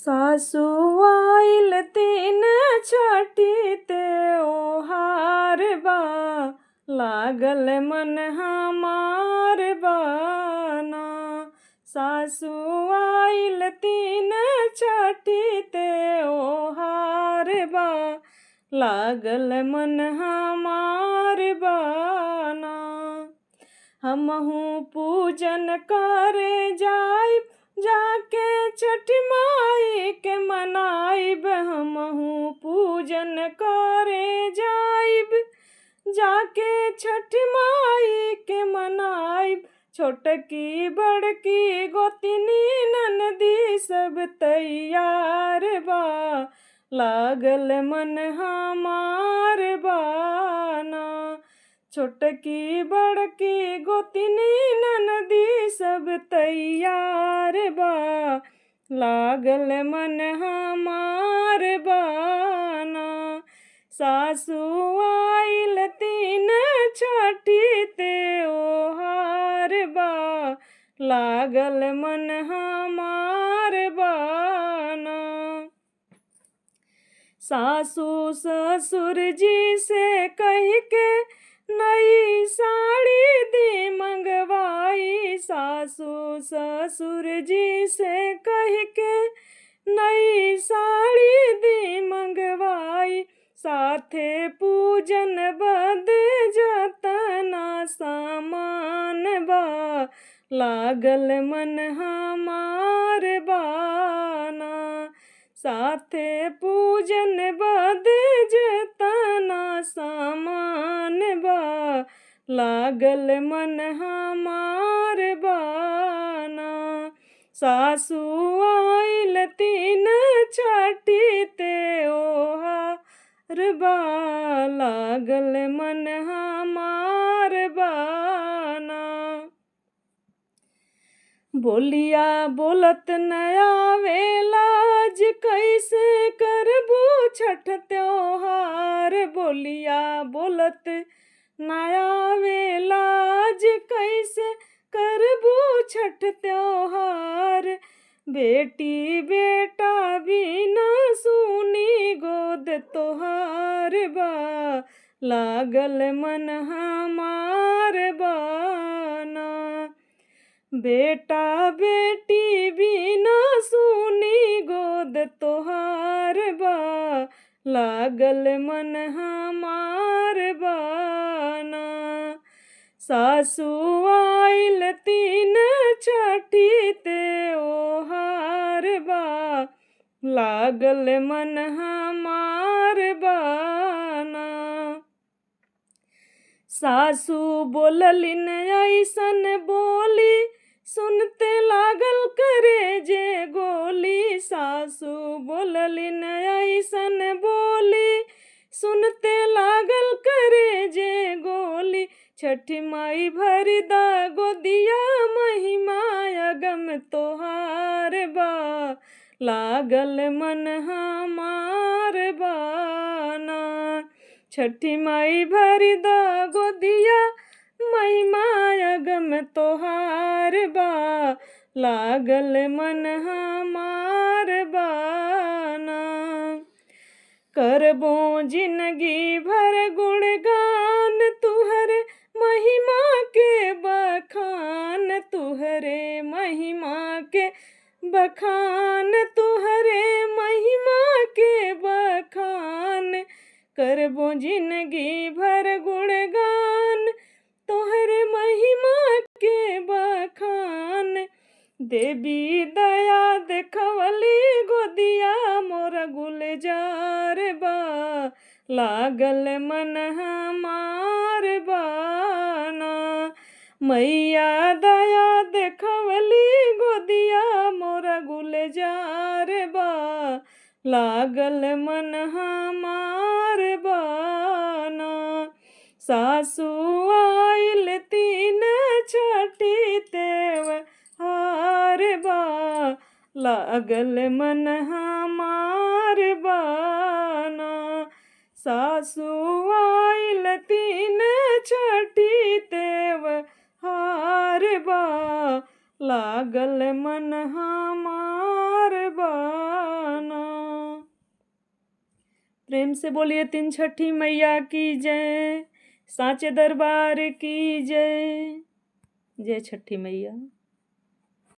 सासु आइल तीन छठी ते ओहार बा, लागल मन हमार बाना। सासु आइल तीन छठी ते ओहार बा, लागल मन हमार बाना। हमहू पूजन करे जाइब, जाके छठ माई के मनाइब। हमहू पूजन करे जाइब, जाके छठ माई के मनाइब। छोटकी बड़की गोतनी ननदी सब तैयार बा, लागल मन हमार बाना। छोटकी बड़की गोतनी ननदी सब तैयार बा, लागल मन हमार बाना। सासु आइल तीन छठी ते ओहार बा, लागल मन हमार बाना। सासु ससुर जी से कह के नई साड़ी दी मंगवाई। सासु ससुर जी से कह के नई साड़ी दी मंगवाई। साथे पूजन बद जतना सामान बा, लागल मन हमार बाना। साथे पूजन बद जतना सामान बा, लागल मन हमार बाना। सासु आइल तीन छठी ते ओहार बा, लागल मन हमार बाना। बोलिया बोलत नया वेलाज, कैसे करबू छठ त्योहार। बोलिया बोलत नया वेलाज, कैसे करबू छठ त्योहार। बेटी बेटा बिना सुनी गोद तोहार बा, लागल मन हमार बाना। बेटा बेटी बिना सुनी गोद तोहार बा, लागल मन हमार बाना। सासु आइल तीन छठी ते ओहार बा, लागल मन हमार बाना। सासु बोललिन ऐसन बोली, सुनते लागल करे जे गोली। सासु बोललिन ऐसन बोली, सुनते लागल करे जे गोली। छठी माई भरी दा गोदिया, महिमा अगम तोहार बा, लागल मन हमार बाना। छठी माई भरी दा गोदिया, महिमा अगम तोहार बा, लागल मन हमार बाना। करबो जिंदगी भर गुणगान, तुहरे महिमा के बखान। तुहरे महिमा के बखान, तुहरे महिमा के बखान। करबो जिंदगी भर गुणगान, तोहरे महिमा के बखान। देवी दया देखवली गोदिया, मोर गुलजार बा, लागल मन हमार बाना। मैया दया देखवली गोदिया, मोर गुलजार बा, लागल मन हमार बाना। सासु आइल तीन छठी त्योहार बा, लागल मन हमार बाना। सासु आइल तीन छठी त्योहार बा, लागल मन हमार बा। प्रेम से बोलिए तीन छठी मैया की जय, साचे दरबार की जय। जय छठी मैया।